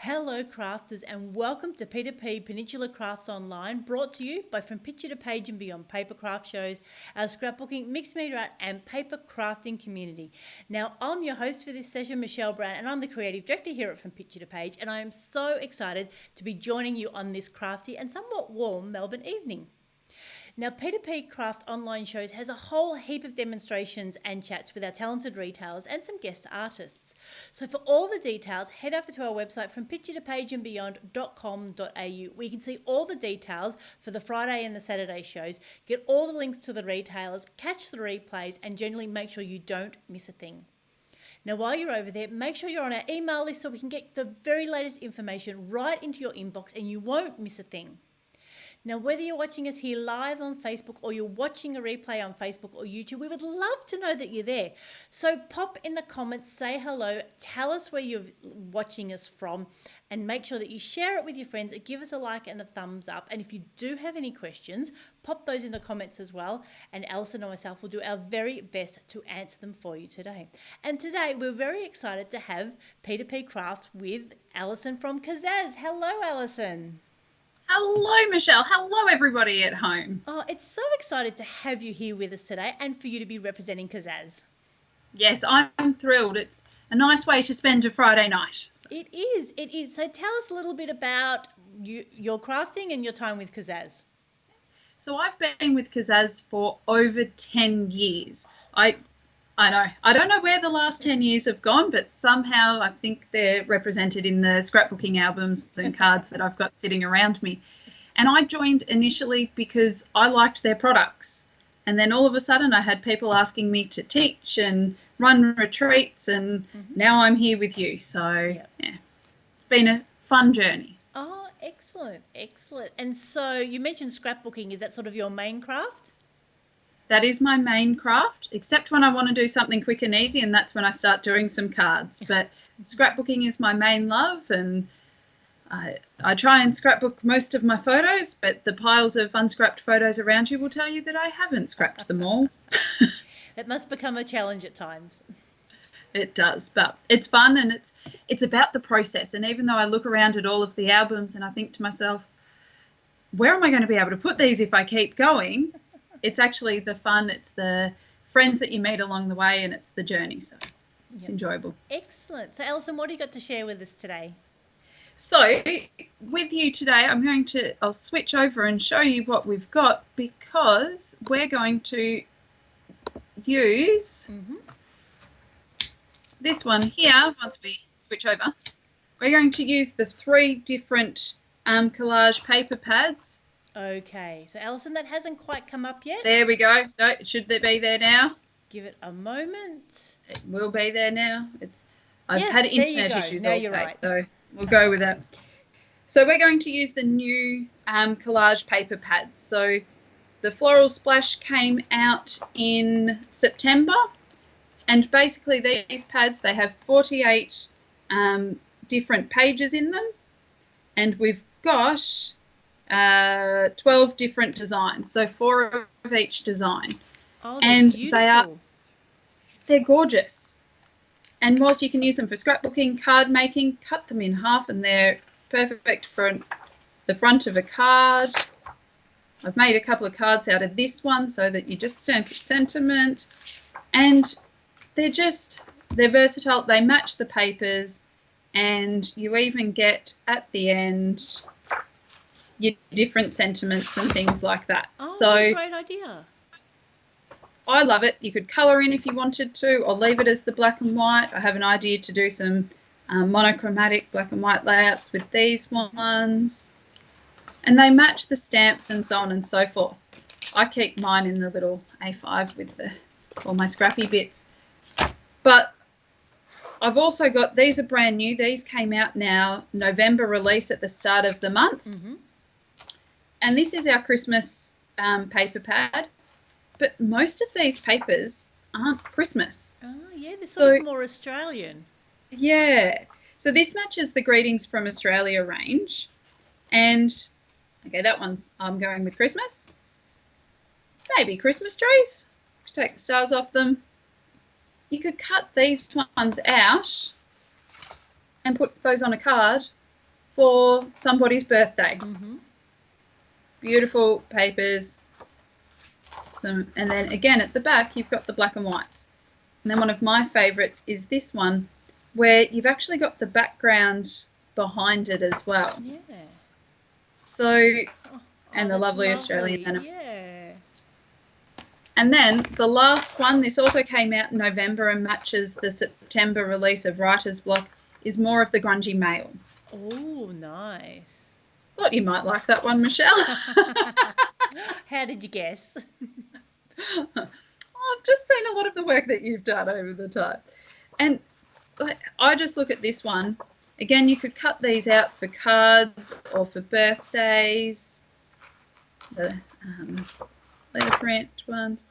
Hello crafters and welcome to P2P Peninsula Crafts Online, brought to you by From Picture to Page and Beyond Papercraft shows, our scrapbooking, mixed media art and paper crafting community. Now I'm your host for this session, Michelle Brown, and I'm the creative director here at From Picture to Page, and I am so excited to be joining you on this crafty and somewhat warm Melbourne evening. Now, P2P Craft Online Shows has a whole heap of demonstrations and chats with our talented retailers and some guest artists. So for all the details, head over to our website from picturetopageandbeyond.com.au, where you can see all the details for the Friday and the Saturday shows, get all the links to the retailers, catch the replays, and generally make sure you don't miss a thing. Now, while you're over there, make sure you're on our email list so we can get the very latest information right into your inbox and you won't miss a thing. Now, whether you're watching us here live on Facebook or you're watching a replay on Facebook or YouTube, we would love to know that you're there. So pop in the comments, say hello, tell us where you're watching us from, and make sure that you share it with your friends, give us a like and a thumbs up. And if you do have any questions, pop those in the comments as well, and Alison and myself will do our very best to answer them for you today. And today we're very excited to have P2P Crafts with Alison from Kaszazz. Hello, Alison. Hello, Michelle. Hello, everybody at home. Oh, it's so excited to have you here with us today and for you to be representing Kaszazz. Yes, I'm thrilled. It's a nice way to spend a Friday night. It is. So tell us a little bit about your crafting and your time with Kaszazz. So I've been with Kaszazz for over 10 years. I know. I don't know where the last 10 years have gone, but somehow I think they're represented in the scrapbooking albums and cards that I've got sitting around me. And I joined initially because I liked their products. And then all of a sudden I had people asking me to teach and run retreats, and now I'm here with you. So, yeah, it's been a fun journey. Oh, excellent. And so you mentioned scrapbooking. Is that sort of your main craft? That is my main craft, except when I want to do something quick and easy, and that's when I start doing some cards. But scrapbooking is my main love, and I try and scrapbook most of my photos, but the piles of unscrapped photos around you will tell you that I haven't scrapped them all. That must become a challenge at times. It does, but it's fun, and it's about the process. And even though I look around at all of the albums and I think to myself, where am I going to be able to put these if I keep going? It's actually the fun, it's the friends that you meet along the way, and it's the journey, so it's enjoyable. Excellent. So, Alison, what do you got to share with us today? So, with you today, I'll switch over and show you what we've got, because we're going to use this one here. Once we switch over, we're going to use the 3 different collage paper pads. Okay, so Alison, that hasn't quite come up yet. There we go. No, should it be there now? Give it a moment. It will be there now. I've yes, had internet issues now all you're day, right. so we'll go with that. So we're going to use the new collage paper pads. So the Floral Splash came out in September, and basically these pads, they have 48 different pages in them, and we've got 12 different designs, so 4 of each design. Oh, and beautiful. They're gorgeous. And whilst you can use them for scrapbooking, card making, cut them in half, and they're perfect for the front of a card. I've made a couple of cards out of this one so that you just stamp your sentiment, and they're versatile. They match the papers, and you even get at the end your different sentiments and things like that. Oh, so what a great idea. I love it. You could colour in if you wanted to, or leave it as the black and white. I have an idea to do some monochromatic black and white layouts with these ones, and they match the stamps and so on and so forth. I keep mine in the little A5 with all my scrappy bits. But I've also got, these are brand new. These came out now, November release at the start of the month. And this is our Christmas paper pad. But most of these papers aren't Christmas. Oh, yeah, they're sort of more Australian. Yeah. So this matches the Greetings from Australia range. And, okay, that one's, I'm going with Christmas. Maybe Christmas trees. Take the stars off them. You could cut these ones out and put those on a card for somebody's birthday. Mm-hmm. Beautiful papers. And then again at the back you've got the black and whites. And then one of my favourites is this one where you've actually got the background behind it as well. Yeah. So, and the that's lovely Australian animal. Yeah. And then the last one, this also came out in November and matches the September release of Writer's Block, is more of the grungy male. Oh, nice. Thought you might like that one, Michelle. How did you guess? I've just seen a lot of the work that you've done over the time. And I just look at this one. Again, you could cut these out for cards or for birthdays. The letter print ones.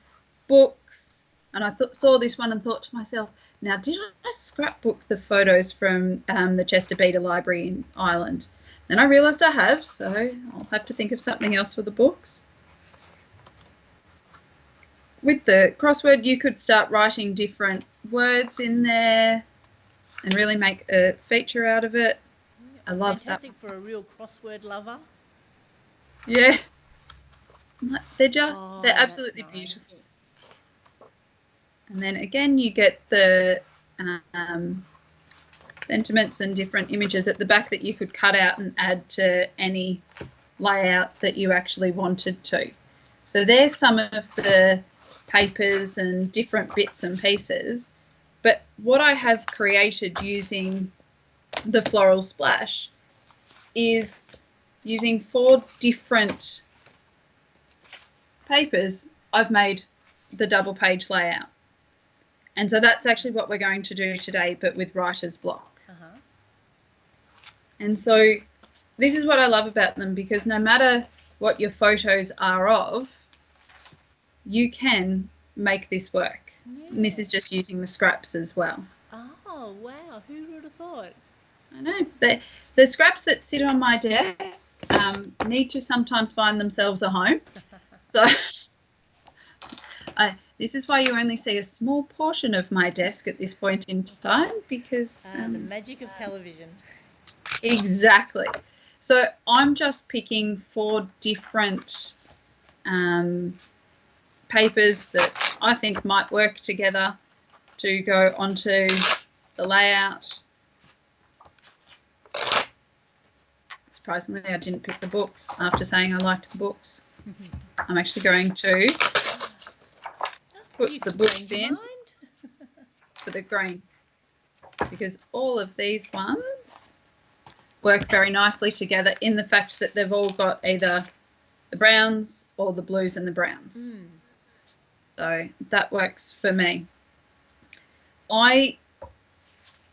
Books. And I saw this one and thought to myself, now did I scrapbook the photos from the Chester Beta Library in Ireland? Then I realised I have, so I'll have to think of something else for the books. With the crossword, you could start writing different words in there and really make a feature out of it. Yeah, I love that. Fantastic for a real crossword lover. Yeah. They're they're absolutely nice. beautiful. And then again, you get the sentiments and different images at the back that you could cut out and add to any layout that you actually wanted to. So there's some of the papers and different bits and pieces. But what I have created using the Floral Splash is using 4 different papers. I've made the double page layout. And so that's actually what we're going to do today, but with writer's block. Uh-huh. And so this is what I love about them, because no matter what your photos are of, you can make this work. Yeah. And this is just using the scraps as well. Oh, wow. Who would have thought? I know. The scraps that sit on my desk need to sometimes find themselves a home. So this is why you only see a small portion of my desk at this point in time, because... the magic of television. Exactly. So I'm just picking 4 different papers that I think might work together to go onto the layout. Surprisingly, I didn't pick the books after saying I liked the books. I'm actually going to put the books in for the green, because all of these ones work very nicely together in the fact that they've all got either the browns or the blues and the browns. So that works for me. I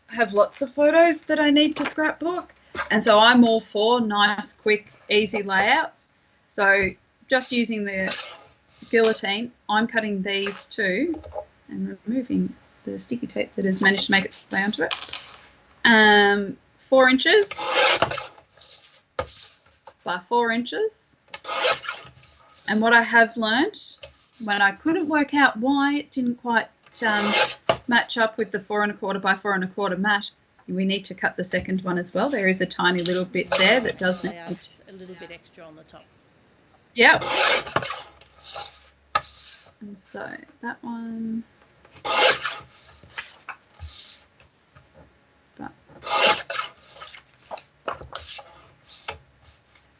have lots of photos that I need to scrapbook, and so I'm all for nice, quick, easy layouts. So just using the guillotine, I'm cutting these 2 and removing the sticky tape that has managed to make its way onto it. 4 inches by 4 inches. And what I have learnt, when I couldn't work out why it didn't quite match up with the 4 1/4 by 4 1/4 mat, we need to cut the second one as well. There is a tiny little bit there that does need a little bit extra on the top. Yep. And so that one.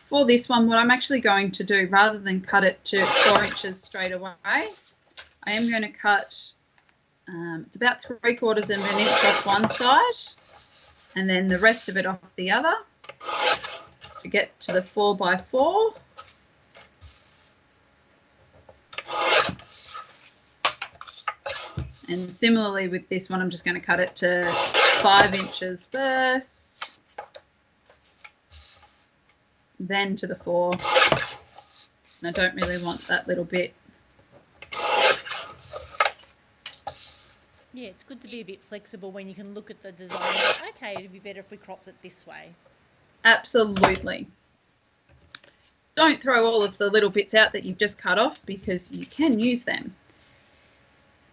For this one, what I'm actually going to do, rather than cut it to 4 inches straight away, I am going to cut, it's about 3/4 of an inch off one side, and then the rest of it off the other to get to the 4 by 4. And similarly with this one, I'm just going to cut it to 5 inches first. Then to the 4, and I don't really want that little bit. Yeah, it's good to be a bit flexible when you can look at the design and go, okay, it'd be better if we cropped it this way. Absolutely. Don't throw all of the little bits out that you've just cut off, because you can use them.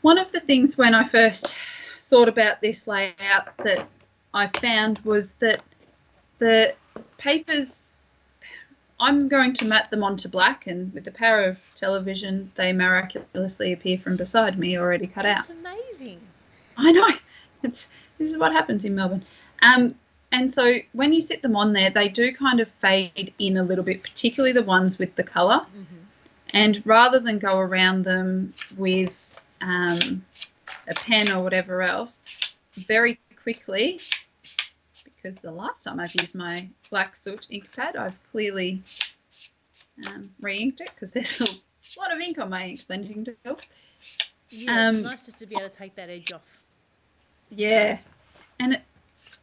One of the things when I first thought about this layout that I found was that the papers, I'm going to mat them onto black, and with the power of television, they miraculously appear from beside me already cut out. That's amazing. I know. This is what happens in Melbourne. And so when you sit them on there, they do kind of fade in a little bit, particularly the ones with the colour. Mm-hmm. And rather than go around them with a pen or whatever else, very quickly, because the last time I've used my black soot ink pad, I've clearly re-inked it because there's a lot of ink on my ink blending tool. Yeah, it's nice just to be able to take that edge off. Yeah, and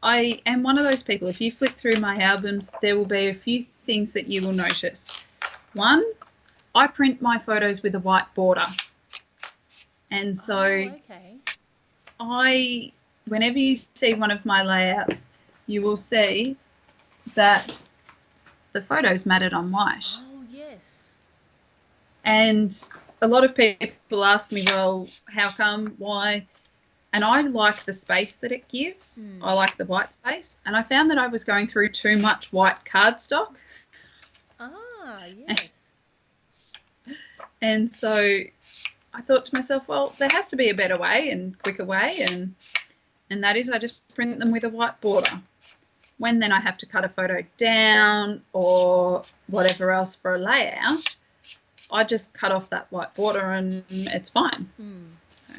I am one of those people, if you flick through my albums, there will be a few things that you will notice. One, I print my photos with a white border. And so whenever you see one of my layouts, you will see that the photo's matted on white. Oh, yes. And a lot of people ask me, well, how come, why? And I like the space that it gives. I like the white space. And I found that I was going through too much white cardstock. Ah, yes. And so I thought to myself, well, there has to be a better way and quicker way. And that is I just print them with a white border. When then I have to cut a photo down or whatever else for a layout, I just cut off that white border and it's fine. So,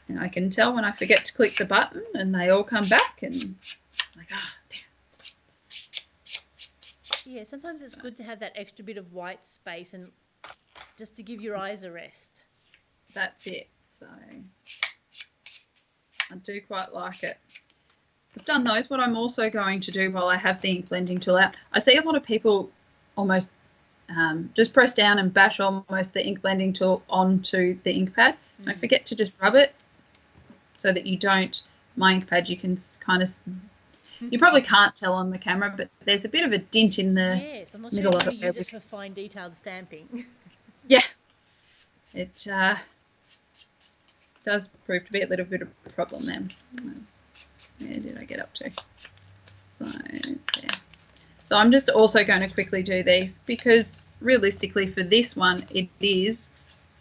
and I can tell when I forget to click the button and they all come back and I'm like, damn. Yeah, sometimes it's good to have that extra bit of white space and just to give your eyes a rest. That's it. So I do quite like it. I've done those. What I'm also going to do while I have the ink blending tool out, I see a lot of people almost just press down and bash almost the ink blending tool onto the ink pad. Don't forget to just rub it so that you don't, my ink pad, you can kind of, you probably can't tell on the camera, but there's a bit of a dint in the I'm not middle sure of how it. to use it for fine detailed stamping. Yeah, it does prove to be a little bit of a problem then. Where did I get up to? So I'm just also going to quickly do these because realistically for this one it is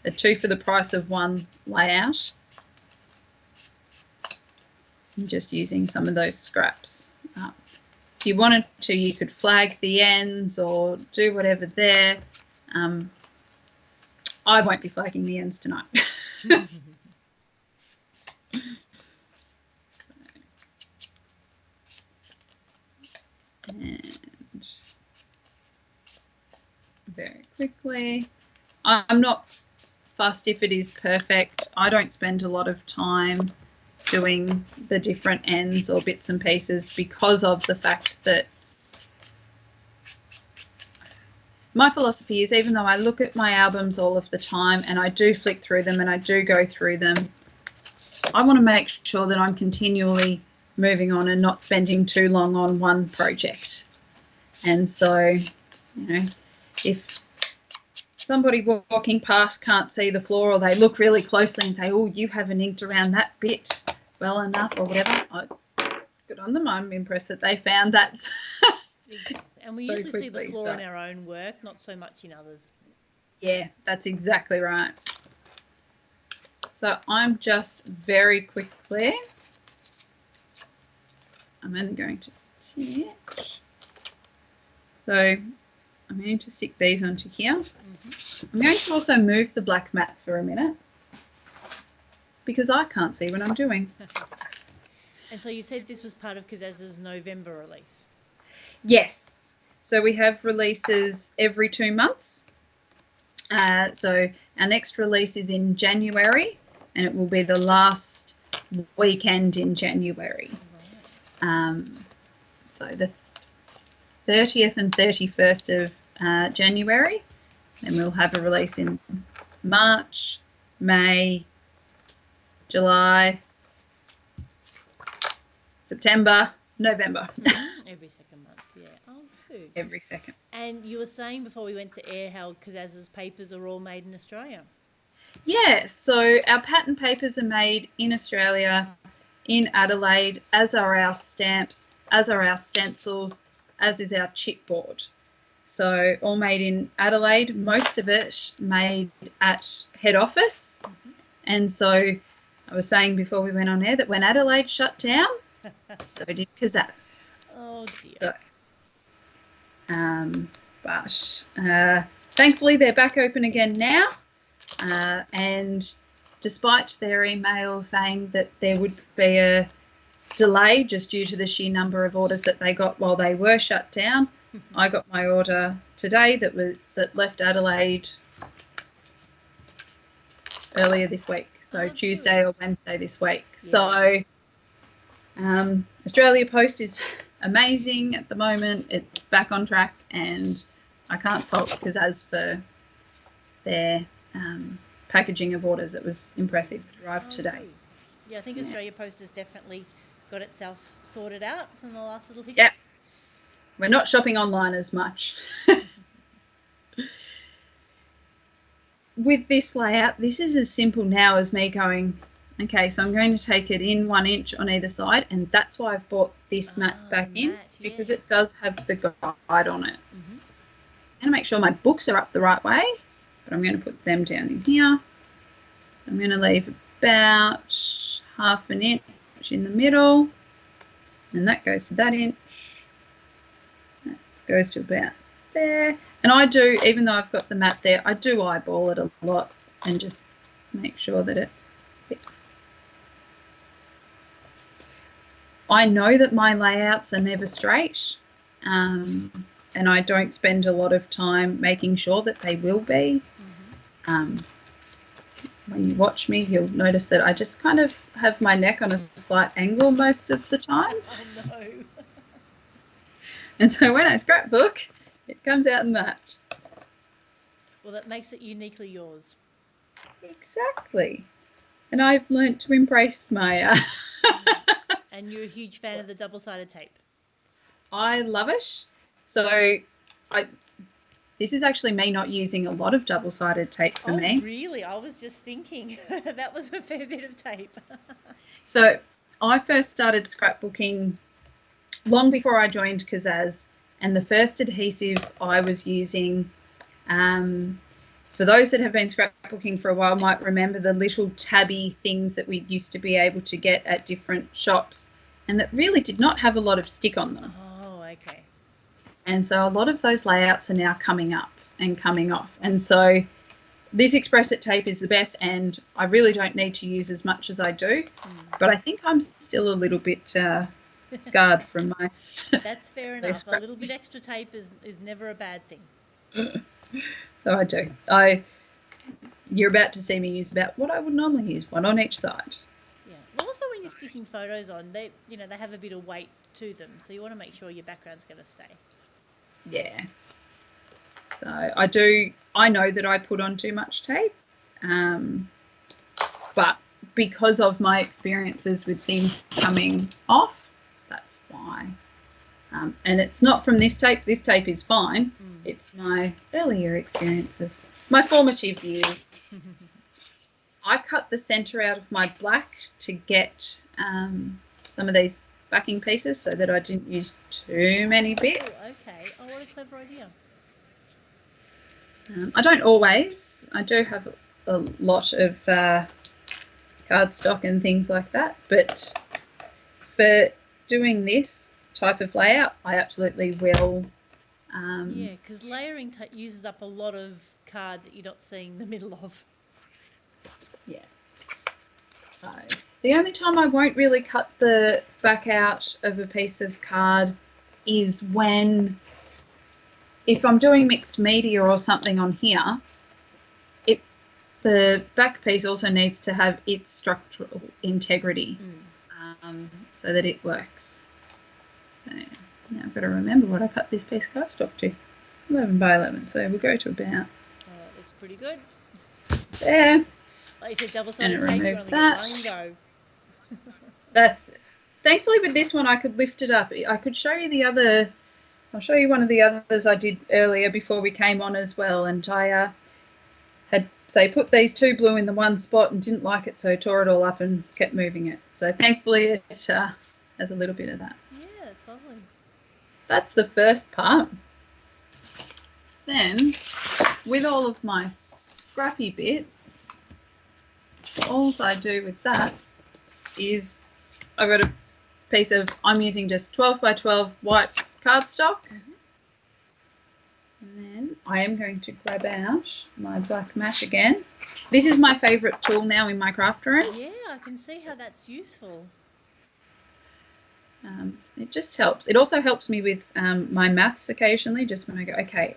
a 2 for the price of 1 layout. I'm just using some of those scraps. If you wanted to, you could flag the ends or do whatever there. I won't be flagging the ends tonight. And very quickly, I'm not fussed if it is perfect. I don't spend a lot of time doing the different ends or bits and pieces because of the fact that my philosophy is, even though I look at my albums all of the time and I do flick through them and I do go through them, I want to make sure that I'm continually moving on and not spending too long on one project. And so, if somebody walking past can't see the floor or they look really closely and say, oh, you haven't inked around that bit well enough or whatever, good on them. I'm impressed that they found that. And we usually see the flaw in our own work, not so much in others. Yeah, that's exactly right. So I'm just very quickly, I'm only going to check. So I'm going to stick these onto here. I'm going to also move the black mat for a minute because I can't see what I'm doing. And so you said this was part of Kaszazz's November release? Yes. So we have releases every 2 months. So our next release is in January, and it will be the last weekend in January. So the 30th and 31st of January. Then we'll have a release in March, May, July, September, November. Every second month, yeah. Oh, good. Every second. And you were saying before we went to air how Kaszazz's papers are all made in Australia. Yeah, so our pattern papers are made in Australia, in Adelaide, as are our stamps. as are our stencils, as is our chipboard. So all made in Adelaide, most of it made at head office. And so I was saying before we went on air that when Adelaide shut down, so did Kaszazz. Oh dear. So, thankfully they're back open again now. And despite their email saying that there would be a delay just due to the sheer number of orders that they got while they were shut down, I got my order today that left Adelaide earlier this week, so Tuesday or Wednesday this week. Yeah. So Australia Post is amazing at the moment. It's back on track, and I can't fault Kaszazz for their packaging of orders. It was impressive. It arrived today. Yeah, I think Australia Post has definitely got itself sorted out from the last little hiccup. Yeah, we're not shopping online as much. With this layout, this is as simple now as me going, okay, so I'm going to take it in 1 inch on either side, and that's why I've brought this mat back in, because it does have the guide on it. I'm going to make sure my books are up the right way, but I'm going to put them down in here. I'm going to leave about 1/2 inch in the middle, and that goes to that inch. That goes to about there. And I do, even though I've got the mat there, I do eyeball it a lot and just make sure that it fits. I know that my layouts are never straight, and I don't spend a lot of time making sure that they will be. When you watch me, you'll notice that I just kind of have my neck on a slight angle most of the time. Oh no. And so when I scrapbook, it comes out in that. Well, that makes it uniquely yours. Exactly. And I've learnt to embrace my... And you're a huge fan of the double-sided tape. I love it. So this is actually me not using a lot of double-sided tape for me. Oh, really? I was just thinking that was a fair bit of tape. So I first started scrapbooking long before I joined Kaszazz, and the first adhesive I was using, for those that have been scrapbooking for a while might remember the little tabby things that we used to be able to get at different shops, and that really did not have a lot of stick on them. Oh, okay. And so a lot of those layouts are now coming up and coming off. And so this Express It tape is the best, and I really don't need to use as much as I do. But I think I'm still a little bit scarred from my... That's fair enough. A little bit extra tape is never a bad thing. So I do. You're about to see me use about what I would normally use, one on each side. Yeah. Well, also when you're sticking photos on, they have a bit of weight to them, so you want to make sure your background's going to stay. Yeah. So I know that I put on too much tape, but because of my experiences with things coming off, that's why. And it's not from this tape. This tape is fine. It's my earlier experiences, my formative years. I cut the centre out of my black to get some of these backing pieces so that I didn't use too many bits. Oh, okay. Oh, what a clever idea. I don't always. I do have a lot of cardstock and things like that, but for doing this type of layout, I absolutely will. Yeah, because layering uses up a lot of card that you're not seeing the middle of. Yeah. So the only time I won't really cut the back out of a piece of card is if I'm doing mixed media or something on here, the back piece also needs to have its structural integrity so that it works. So now I've got to remember what I cut this piece of cardstock to. 11 by 11, so we'll go to about... Oh, it looks pretty good. There. Like you said, double-sided tape, you only get one go. That's... Thankfully with this one I could lift it up. I could show you the other... I'll show you one of the others I did earlier before we came on as well, and I had, say, put these two blue in the one spot and didn't like it, so tore it all up and kept moving it. So thankfully it has a little bit of that. Yeah, That's lovely. That's the first part. Then, with all of my scrappy bits, all I do with that is I've got a piece of, I'm using just 12 by 12 white cardstock. And then I am going to grab out my black mat again. This is my favourite tool now in my craft room. Yeah, I can see how that's useful. It just helps. It also helps me with my maths occasionally, just when I go, okay,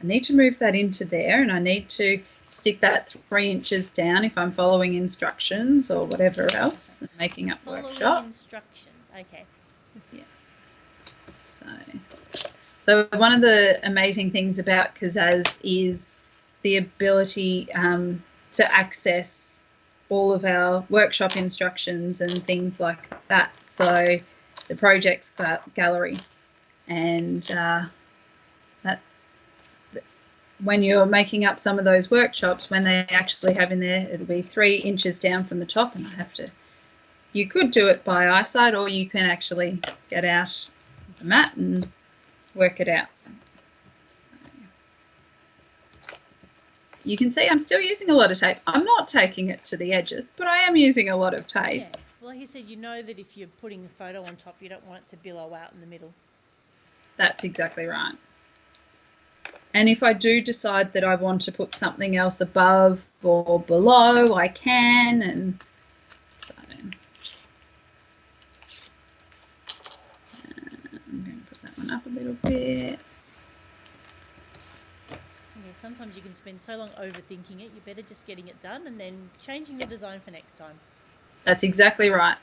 I need to move that into there and I need to stick that 3 inches down if I'm following instructions or whatever else, and making up workshop. Instructions, okay. Yeah. So one of the amazing things about Kaszazz is the ability to access all of our workshop instructions and things like that. So the projects gallery, and that when you're making up some of those workshops, when they actually have in there, it'll be 3 inches down from the top, and I have to. You could do it by eyesight, or you can actually get out the mat and work it out. You can see I'm still using a lot of tape. I'm not taking it to the edges, but I am using a lot of tape. Yeah. Well, like you said, you know that if you're putting a photo on top, you don't want it to billow out in the middle. That's exactly right. And if I do decide that I want to put something else above or below, I can. And so I'm going to put that one up a little bit. Yeah, sometimes you can spend so long overthinking it, you're better just getting it done and then changing the design for next time. That's exactly right.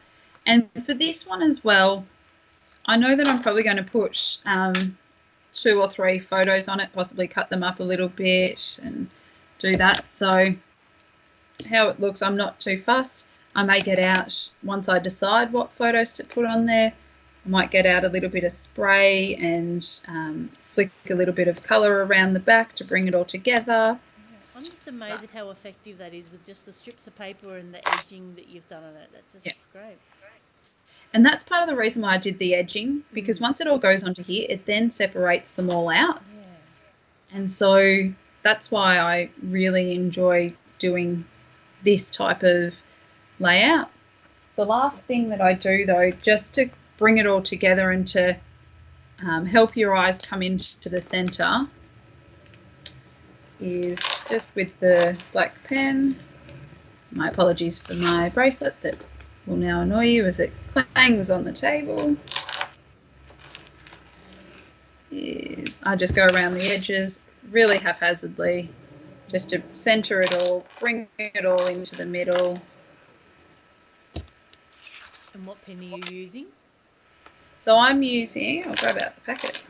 And for this one as well, I know that I'm probably going to put 2 or 3 photos on it, possibly cut them up a little bit and do that. So how it looks, I'm not too fussed. I may get out, once I decide what photos to put on there, I might get out a little bit of spray and flick a little bit of colour around the back to bring it all together. Yeah, I'm just amazed at how effective that is with just the strips of paper and the edging that you've done on it. It's great. And that's part of the reason why I did the edging, because once it all goes onto here, it then separates them all out. Yeah. And so that's why I really enjoy doing this type of layout. The last thing that I do, though, just to bring it all together and to help your eyes come into the centre, is just with the black pen. My apologies for my bracelet that will now annoy you as it clangs on the table. I just go around the edges really haphazardly just to centre it all, bring it all into the middle. And what pen are you using? So I'm using, I'll grab out the packet.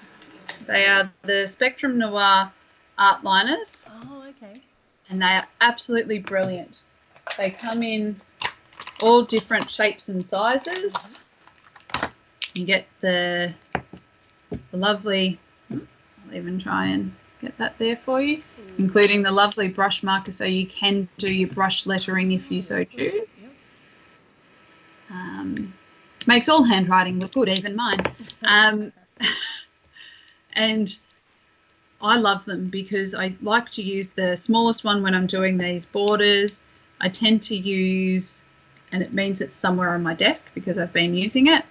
They are the Spectrum Noir art liners. Oh, okay. And they are absolutely brilliant. They come in all different shapes and sizes. You get the lovely, I'll even try and get that there for you, including the lovely brush marker, so you can do your brush lettering if you so choose. Makes all handwriting look good, even mine. And I love them because I like to use the smallest one when I'm doing these borders. I tend to use, and it means it's somewhere on my desk because I've been using it,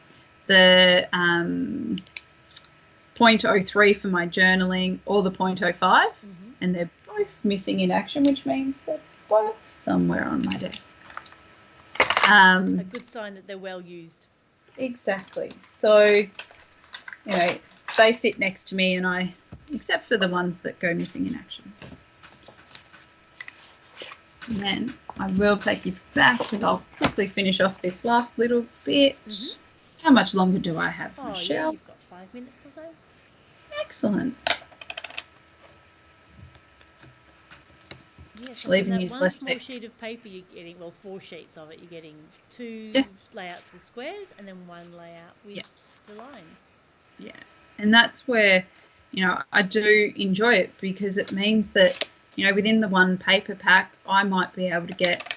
the 0.03 for my journaling or the 0.05, and they're both missing in action, which means they're both somewhere on my desk. A good sign that they're well used. Exactly. So, you know, they sit next to me and I, except for the ones that go missing in action. And then I will take you back because I'll quickly finish off this last little bit. How much longer do I have, Michelle? Yeah, you've got 5 minutes or so. Excellent. Yeah, so I'll even from that use one less small text. sheet of paper, you're getting, well, 4 sheets of it. You're getting 2 layouts with squares and then 1 layout with the lines. Yeah, and that's where, you know, I do enjoy it because it means that, you know, within the one paper pack, I might be able to get,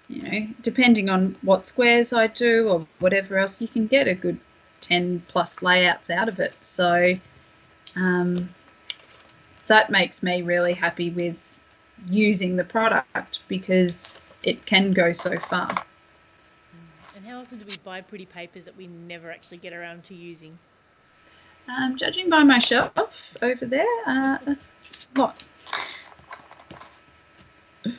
you know, depending on what squares I do or whatever else, you can get a good 10 plus layouts out of it. So that makes me really happy with using the product because it can go so far. And how often do we buy pretty papers that we never actually get around to using? Judging by my shelf over there, lot. So,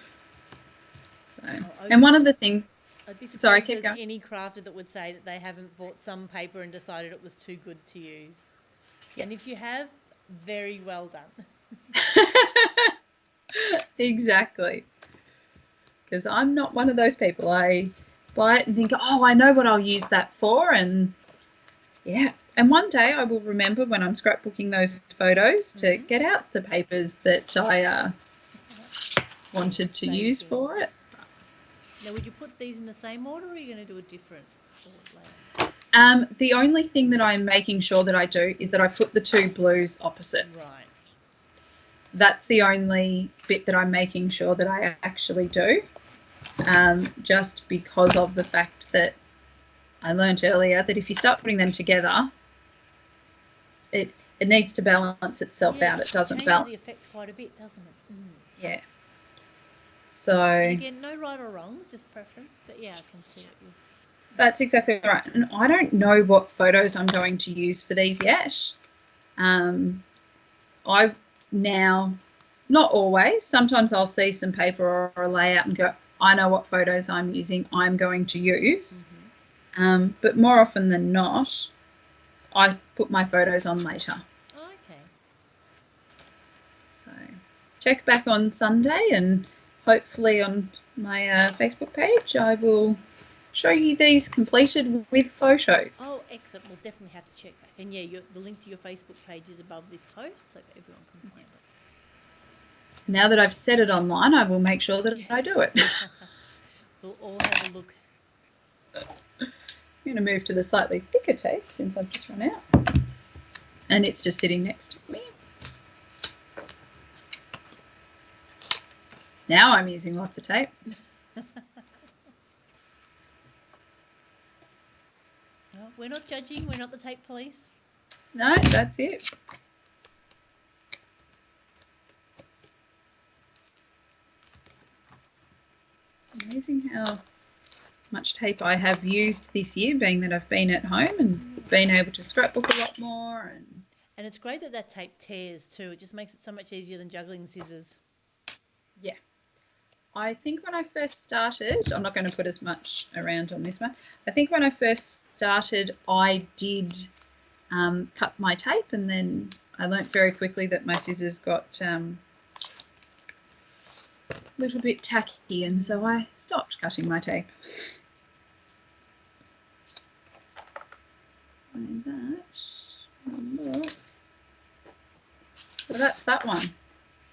and one of the things. I'd be surprised Sorry, if keep there's going. any crafter that would say that they haven't bought some paper and decided it was too good to use. Yeah. And if you have, very well done. Exactly. Because I'm not one of those people. I buy it and think, oh, I know what I'll use that for. And yeah. And one day I will remember when I'm scrapbooking those photos to get out the papers that I wanted to use for it. Now, would you put these in the same order or are you going to do a different layout? The only thing that I'm making sure that I do is that I put the two blues opposite. Right. That's the only bit that I'm making sure that I actually do, just because of the fact that I learned earlier that if you start putting them together, it needs to balance itself out. It doesn't balance. It changes the effect quite a bit, doesn't it? Yeah. So. And again, no right or wrongs, just preference. But yeah, I can see it. That's exactly right. And I don't know what photos I'm going to use for these yet. I now, not always, sometimes I'll see some paper or a layout and go, I know what photos I'm using, I'm going to use. But more often than not, I put my photos on later. Oh, okay. So check back on Sunday and hopefully on my Facebook page I will show you these completed with photos. Oh, excellent. We'll definitely have to check back. And yeah, the link to your Facebook page is above this post so that everyone can find it. Now that I've set it online, I will make sure that I do it. We'll all have a look. I'm going to move to the slightly thicker tape since I've just run out. And it's just sitting next to me. Now I'm using lots of tape. We're not judging. We're not the tape police. No, that's it. Amazing how much tape I have used this year, being that I've been at home and been able to scrapbook a lot more. And it's great that tape tears too. It just makes it so much easier than juggling scissors. Yeah. I think when I first started, I'm not going to put as much around on this one. I think when I first started, I did cut my tape, and then I learnt very quickly that my scissors got a little bit tacky, and so I stopped cutting my tape. So that's that one.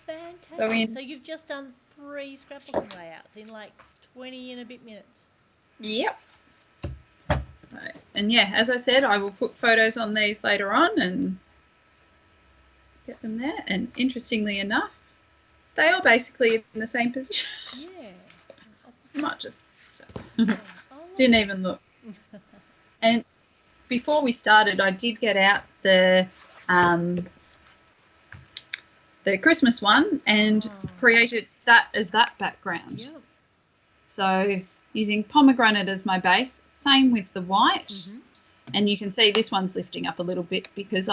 Fantastic. So you've just done 3 scrapbooking layouts in like 20 and a bit minutes. Yep. And yeah, as I said, I will put photos on these later on and get them there. And interestingly enough, they are basically in the same position. Yeah. I might just didn't even look. And before we started, I did get out the Christmas one and created that as that background. Yep. So using pomegranate as my base, same with the white. And you can see this one's lifting up a little bit because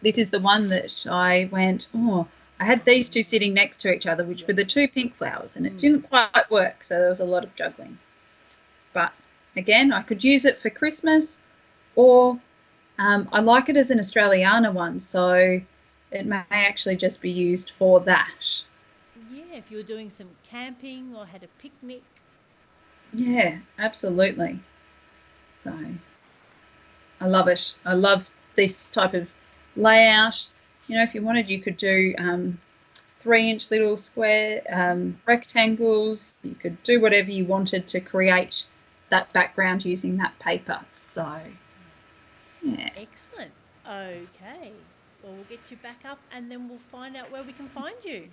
this is the one that I went, I had these two sitting next to each other, which were the 2 pink flowers, and it didn't quite work, so there was a lot of juggling. But again, I could use it for Christmas, or I like it as an Australiana one, so it may actually just be used for that. Yeah, if you were doing some camping or had a picnic. Yeah, absolutely. So I love it. I love this type of layout. You know, if you wanted, you could do 3-inch little square rectangles. You could do whatever you wanted to create that background using that paper. So, yeah. Excellent. Okay. Well, we'll get you back up and then we'll find out where we can find you.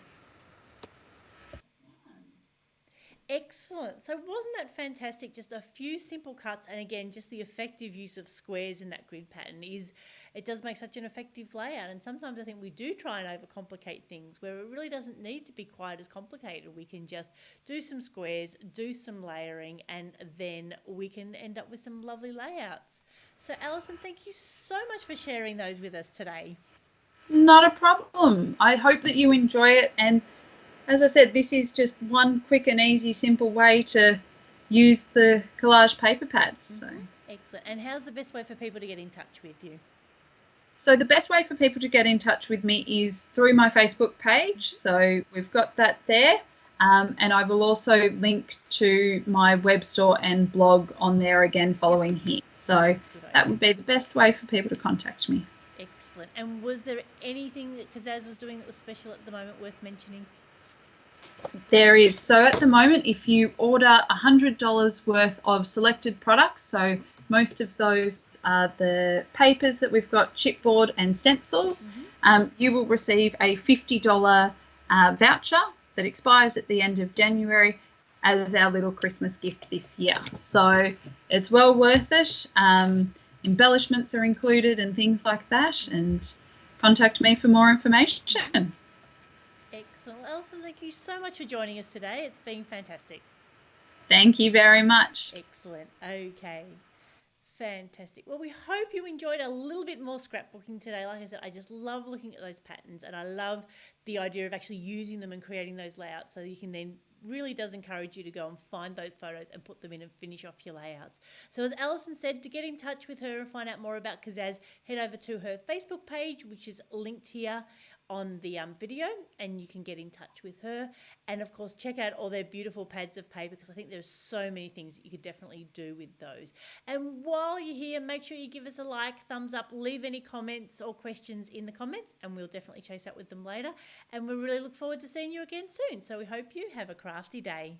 Excellent. So wasn't that fantastic? Just a few simple cuts, and again, just the effective use of squares in that grid pattern it does make such an effective layout. And sometimes I think we do try and overcomplicate things where it really doesn't need to be quite as complicated. We can just do some squares, do some layering, and then we can end up with some lovely layouts. So Alison, thank you so much for sharing those with us today. Not a problem. I hope that you enjoy it. And as I said, this is just one quick and easy, simple way to use the collage paper pads. So. Excellent. And how's the best way for people to get in touch with you? So the best way for people to get in touch with me is through my Facebook page. So we've got that there. And I will also link to my web store and blog on there again following here. So that would be the best way for people to contact me. Excellent. And was there anything that Kaszazz was doing that was special at the moment worth mentioning? There is. So at the moment, if you order $100 worth of selected products, so most of those are the papers that we've got, chipboard and stencils, you will receive a $50 voucher that expires at the end of January as our little Christmas gift this year. So it's well worth it. Embellishments are included and things like that, and contact me for more information. Excellent. Alison, thank you so much for joining us today. It's been fantastic. Thank you very much. Excellent. Okay. Fantastic. Well, we hope you enjoyed a little bit more scrapbooking today. Like I said, I just love looking at those patterns, and I love the idea of actually using them and creating those layouts, so you can then really does encourage you to go and find those photos and put them in and finish off your layouts. So as Alison said, to get in touch with her and find out more about Kaszazz, head over to her Facebook page, which is linked here on the video, and you can get in touch with her. And of course, check out all their beautiful pads of paper, because I think there's so many things that you could definitely do with those. And while you're here, make sure you give us a like, thumbs up, leave any comments or questions in the comments, and we'll definitely chase up with them later. And we really look forward to seeing you again soon. So we hope you have a crafty day.